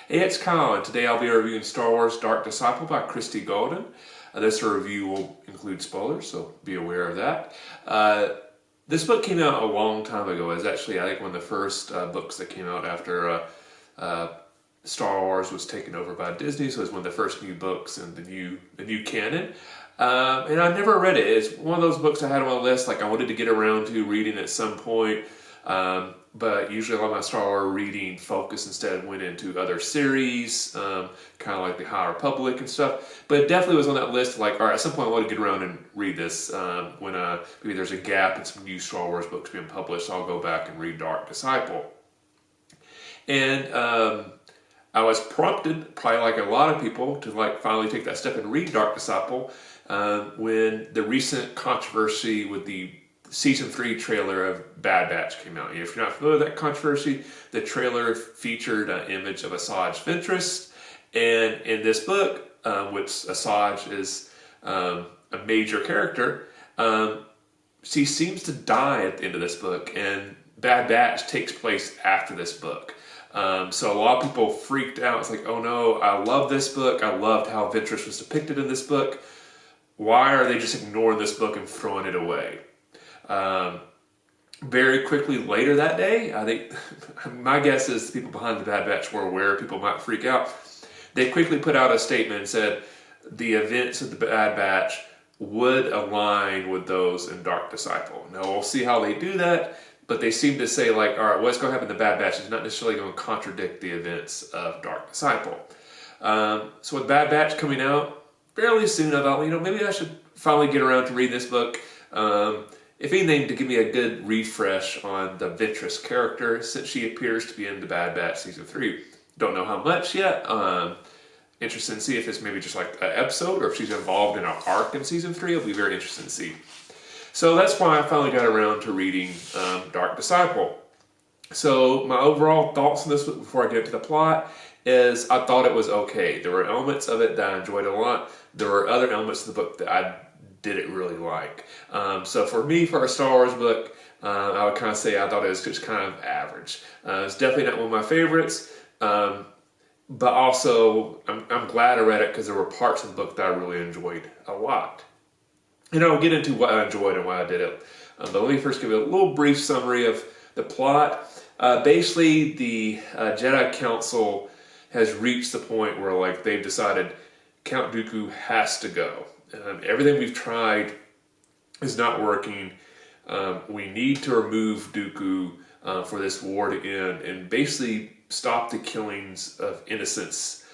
Hey, it's Kyle, and today I'll be reviewing Star Wars Dark Disciple by Christie Golden. This review will include spoilers, so be aware of that. This book came out a long time ago. It was actually, I think, one of the first books that came out after Star Wars was taken over by Disney, so it was one of the first new books in the new canon. And I never read it. It's one of those books I had on my list, like I wanted to get around to reading at some point. But usually a lot of my Star Wars reading focus instead went into other series, kind of like the High Republic and stuff. But it definitely was on that list, like, all right, at some point I want to get around and read this. When maybe there's a gap in some new Star Wars books being published, I'll go back and read Dark Disciple. And I was prompted, probably like a lot of people, to like finally take that step and read Dark Disciple when the recent controversy with the Season 3 trailer of Bad Batch came out. If you're not familiar with that controversy, the trailer featured an image of Asajj Ventress, and in this book, which Asajj is a major character, she seems to die at the end of this book, and Bad Batch takes place after this book. So a lot of people freaked out. It's like, oh no, I love this book. I loved how Ventress was depicted in this book. Why are they just ignoring this book and throwing it away? Very quickly later that day, I think, my guess is the people behind the Bad Batch were aware people might freak out. They quickly put out a statement and said the events of the Bad Batch would align with those in Dark Disciple. Now we'll see how they do that, but they seem to say like, all right, what's going to happen in the Bad Batch is not necessarily going to contradict the events of Dark Disciple. So with Bad Batch coming out fairly soon, I thought, maybe I should finally get around to read this book. If anything, to give me a good refresh on the Ventress character, since she appears to be in the Bad Batch Season 3. Don't know how much yet. Interested to see if it's maybe just like an episode or if she's involved in an arc in Season 3. It'll be very interesting to see. So that's why I finally got around to reading Dark Disciple. So my overall thoughts on this book before I get to the plot is I thought it was okay. There were elements of it that I enjoyed a lot. There were other elements of the book that I didn't really like. So for me, for a Star Wars book, I would kind of say I thought it was just kind of average. It's definitely not one of my favorites, but also I'm glad I read it because there were parts of the book that I really enjoyed a lot. And I'll get into what I enjoyed and why I did it. But let me first give you a little brief summary of the plot. Basically, the Jedi Council has reached the point where like they've decided Count Dooku has to go. Everything we've tried is not working. We need to remove Dooku for this war to end and basically stop the killings of innocents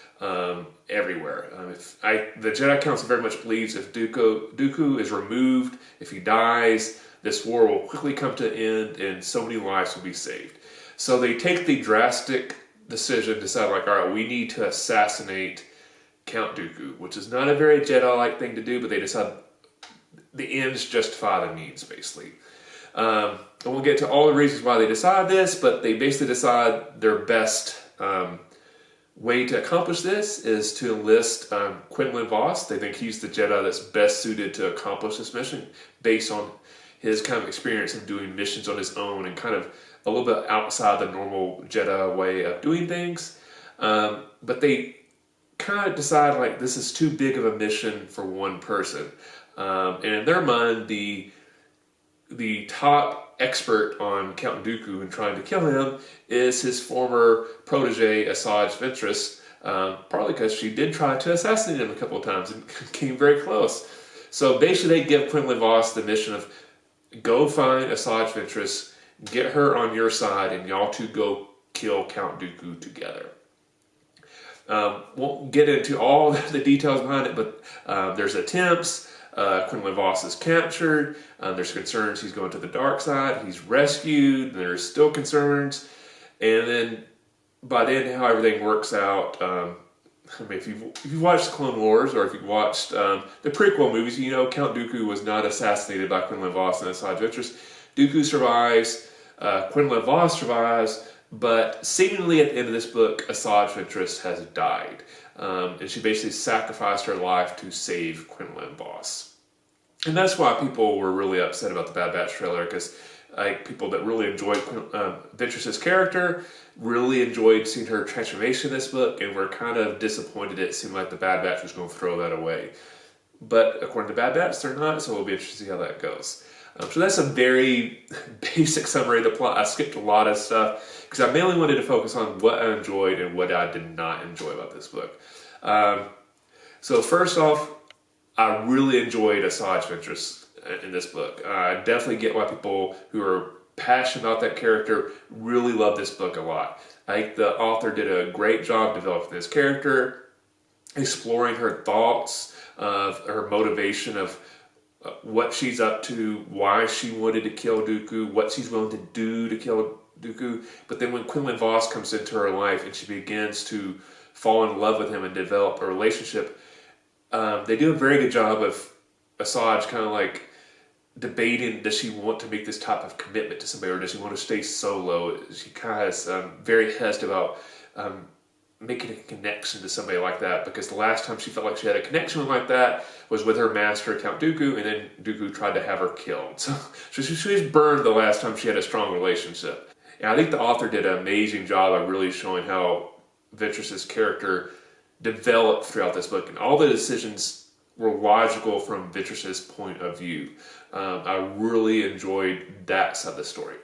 everywhere. The Jedi Council very much believes if Dooku is removed, if he dies, this war will quickly come to an end and so many lives will be saved. So they take the drastic decision to decide like, all right, we need to assassinate Count Dooku, which is not a very Jedi-like thing to do, but they decide the ends justify the means, basically. And we'll get to all the reasons why they decide this, but they basically decide their best way to accomplish this is to enlist Quinlan Vos. They think he's the Jedi that's best suited to accomplish this mission based on his kind of experience in doing missions on his own and kind of a little bit outside the normal Jedi way of doing things. But they kind of decide like this is too big of a mission for one person. And in their mind, the top expert on Count Dooku and trying to kill him is his former protege, Asajj Ventress, partly because she did try to assassinate him a couple of times and came very close. So basically they give Quinlan Vos the mission of go find Asajj Ventress, get her on your side, and y'all two go kill Count Dooku together. Won't get into all the details behind it, but there's attempts. Quinlan Vos is captured. There's concerns he's going to the dark side. He's rescued. There's still concerns. And then by the end, how everything works out, if you've watched Clone Wars or if you've watched the prequel movies, you know Count Dooku was not assassinated by Quinlan Vos and Asajj Ventress. Dooku survives. Quinlan Vos survives. But seemingly at the end of this book, Asajj Ventress has died. And she basically sacrificed her life to save Quinlan Vos. And that's why people were really upset about the Bad Batch trailer, because like people that really enjoyed Ventress's character, really enjoyed seeing her transformation in this book, and were kind of disappointed it seemed like the Bad Batch was going to throw that away. But according to Bad Batch, they're not, so we'll be interested to see how that goes. So that's a very basic summary of the plot. I skipped a lot of stuff because I mainly wanted to focus on what I enjoyed and what I did not enjoy about this book. So first off, I really enjoyed Asajj Ventress in this book. I definitely get why people who are passionate about that character really love this book a lot. I think the author did a great job developing this character, exploring her thoughts, of her motivation of what she's up to, why she wanted to kill Dooku, what she's willing to do to kill Dooku. But then when Quinlan Vos comes into her life and she begins to fall in love with him and develop a relationship, they do a very good job of Asajj kind of like debating, does she want to make this type of commitment to somebody or does she want to stay solo? She kind of is very hesitant about making a connection to somebody like that, because the last time she felt like she had a connection like that was with her master, Count Dooku, and then Dooku tried to have her killed. So she was burned the last time she had a strong relationship. And I think the author did an amazing job of really showing how Ventress's character developed throughout this book, and all the decisions were logical from Ventress's point of view. I really enjoyed that side of the story.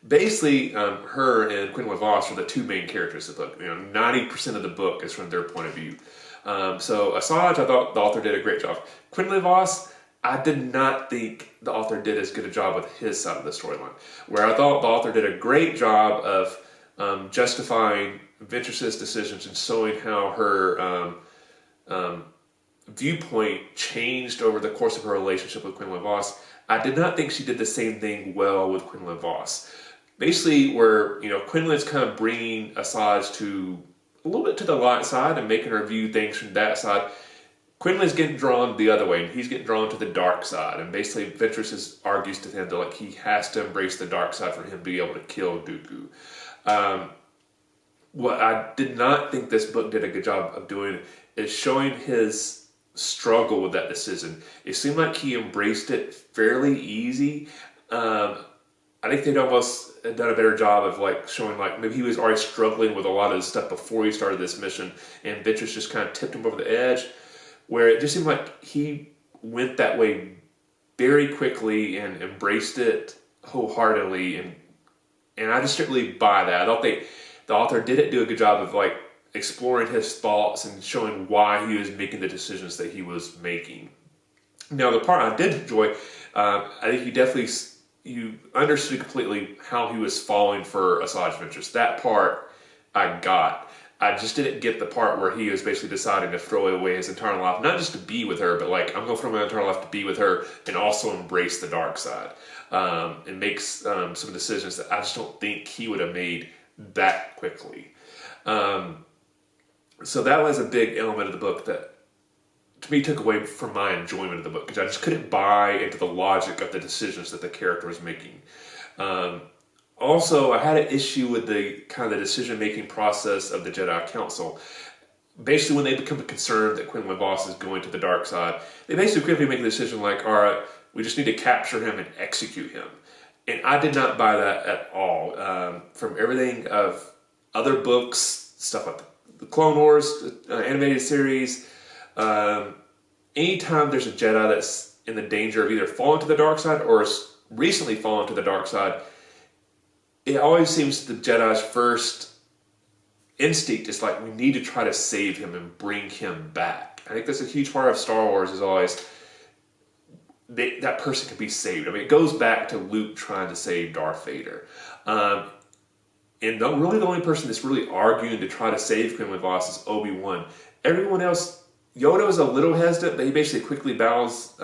Basically, her and Quinlan Vos are the two main characters of the book. 90% of the book is from their point of view. So Asajj, I thought the author did a great job. Quinlan Vos, I did not think the author did as good a job with his side of the storyline. Where I thought the author did a great job of justifying Ventress's decisions and showing how her viewpoint changed over the course of her relationship with Quinlan Vos. I did not think she did the same thing well with Quinlan Vos. Basically, where Quinlan's kind of bringing Asajj to a little bit to the light side and making her view things from that side, Quinlan's getting drawn the other way, and he's getting drawn to the dark side. And basically, Ventress argues to him that like he has to embrace the dark side for him to be able to kill Dooku. What I did not think this book did a good job of doing is showing his struggle with that decision. It seemed like he embraced it fairly easy. I think they'd almost done a better job of like showing like maybe he was already struggling with a lot of this stuff before he started this mission, and Ventress just kind of tipped him over the edge, where it just seemed like he went that way very quickly and embraced it wholeheartedly, and I just didn't really buy that. I don't think the author didn't do a good job of like exploring his thoughts and showing why he was making the decisions that he was making. Now, the part I did enjoy, I think you understood completely how he was falling for Asajj Ventress. That part I got. I just didn't get the part where he was basically deciding to throw away his entire life, not just to be with her, but like, I'm going to throw my entire life to be with her and also embrace the dark side. And makes some decisions that I just don't think he would have made that quickly. So that was a big element of the book that to me took away from my enjoyment of the book, because I just couldn't buy into the logic of the decisions that the character was making. Also, I had an issue with the kind of the decision-making process of the Jedi Council. Basically, when they become concerned that Quinlan Vos is going to the dark side, they basically quickly make a decision like, all right, we just need to capture him and execute him. And I did not buy that at all. From everything of other books, stuff like the Clone Wars animated series, anytime there's a Jedi that's in the danger of either falling to the dark side or has recently fallen to the dark side, it always seems the Jedi's first instinct is like, we need to try to save him and bring him back. I think that's a huge part of Star Wars is always that person can be saved. I mean, it goes back to Luke trying to save Darth Vader. And the only person that's really arguing to try to save Quinlan Vos is Obi-Wan. Everyone else, Yoda was a little hesitant, but he basically quickly bows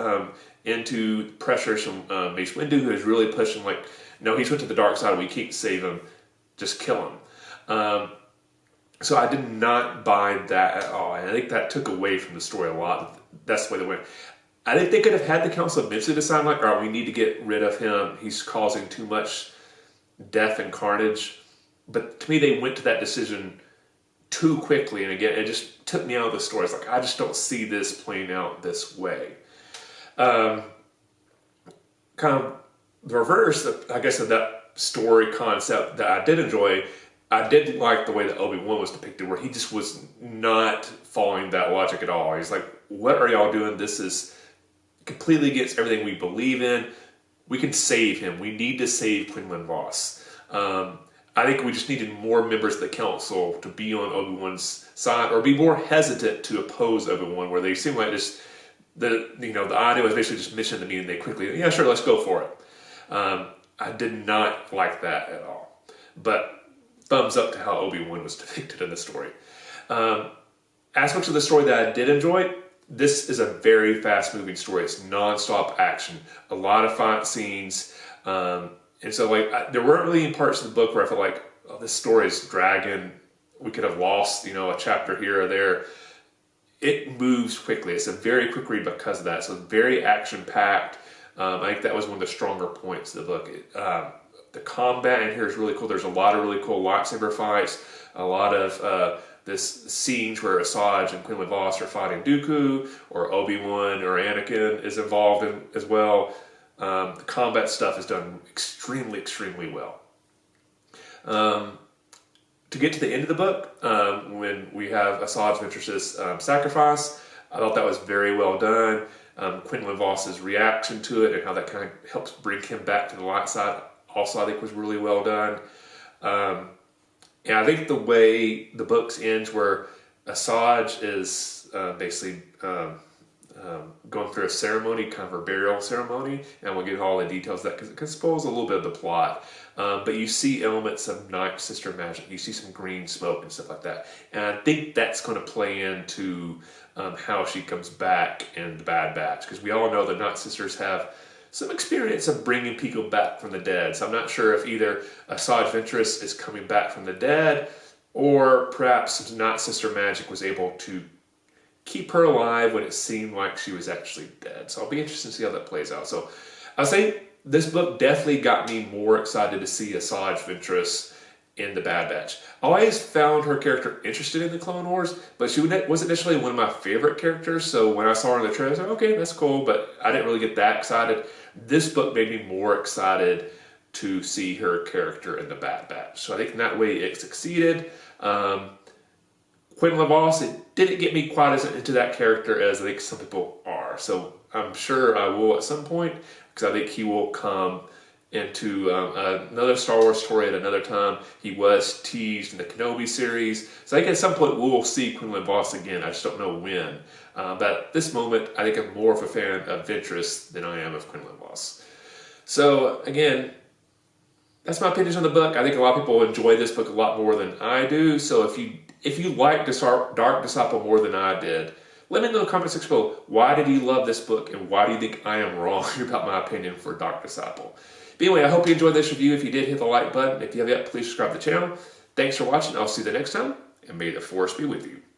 into pressure from Mace Windu, who is really pushing like, no, he's went to the dark side, we can't save him, just kill him. So I did not buy that at all, and I think that took away from the story a lot. That's the way they went. I think they could have had the council eventually decide like, all right, we need to get rid of him, he's causing too much death and carnage. But to me, they went to that decision too quickly, and again, it just took me out of the story. It's like, I just don't see this playing out this way. Kind of the reverse, I guess, of that story concept that I did enjoy, I did like the way that Obi-Wan was depicted, where he just was not following that logic at all. He's like, what are y'all doing? This is completely against everything we believe in. We can save him. We need to save Quinlan Vos. I think we just needed more members of the council to be on Obi-Wan's side, or be more hesitant to oppose Obi-Wan, where they seem like just, the idea was basically just mission the meeting. They quickly, yeah, sure, let's go for it. I did not like that at all. But thumbs up to how Obi-Wan was depicted in the story. Aspects of the story that I did enjoy, this is a very fast-moving story. It's non-stop action, a lot of fight scenes, and so there weren't really any parts of the book where I felt like, oh, this story is dragging. We could have lost, a chapter here or there. It moves quickly. It's a very quick read because of that. So it's very action-packed. I think that was one of the stronger points of the book. The combat in here is really cool. There's a lot of really cool lightsaber fights, a lot of this scenes where Asajj and Quinlan Vos are fighting Dooku, or Obi-Wan or Anakin is involved in as well. The combat stuff is done extremely, extremely well. To get to the end of the book, when we have Asajj Ventress' sacrifice, I thought that was very well done. Quinlan Vos's reaction to it and how that kind of helps bring him back to the light side also I think was really well done. And I think the way the books ends, where Asajj is basically going through a ceremony, kind of a burial ceremony, and we'll get all the details of that because it can spoils a little bit of the plot. But you see elements of Night Sister magic. You see some green smoke and stuff like that. And I think that's going to play into how she comes back in the Bad Batch, because we all know the Night Sisters have some experience of bringing people back from the dead. So I'm not sure if either Asajj Ventress is coming back from the dead, or perhaps Night Sister magic was able to keep her alive when it seemed like she was actually dead. So I'll be interested to see how that plays out. So I'll say this book definitely got me more excited to see Asajj Ventress in the Bad Batch. I always found her character interested in the Clone Wars, but she wasn't initially one of my favorite characters. So when I saw her in the trailer, I was like, okay, that's cool, but I didn't really get that excited. This book made me more excited to see her character in the Bad Batch. So I think in that way it succeeded. Quinlan Vos, it didn't get me quite as into that character as I think some people are. So I'm sure I will at some point, because I think he will come into another Star Wars story at another time. He was teased in the Kenobi series. So I think at some point we'll see Quinlan Vos again. I just don't know when. But at this moment, I think I'm more of a fan of Ventress than I am of Quinlan Vos. So again, that's my opinions on the book. I think a lot of people enjoy this book a lot more than I do. So if you like Dark Disciple more than I did, let me know in the comment section below, why did you love this book and why do you think I am wrong about my opinion for Dark Disciple? But anyway, I hope you enjoyed this review. If you did, hit the like button. If you have yet, please subscribe to the channel. Thanks for watching. I'll see you the next time, and may the Force be with you.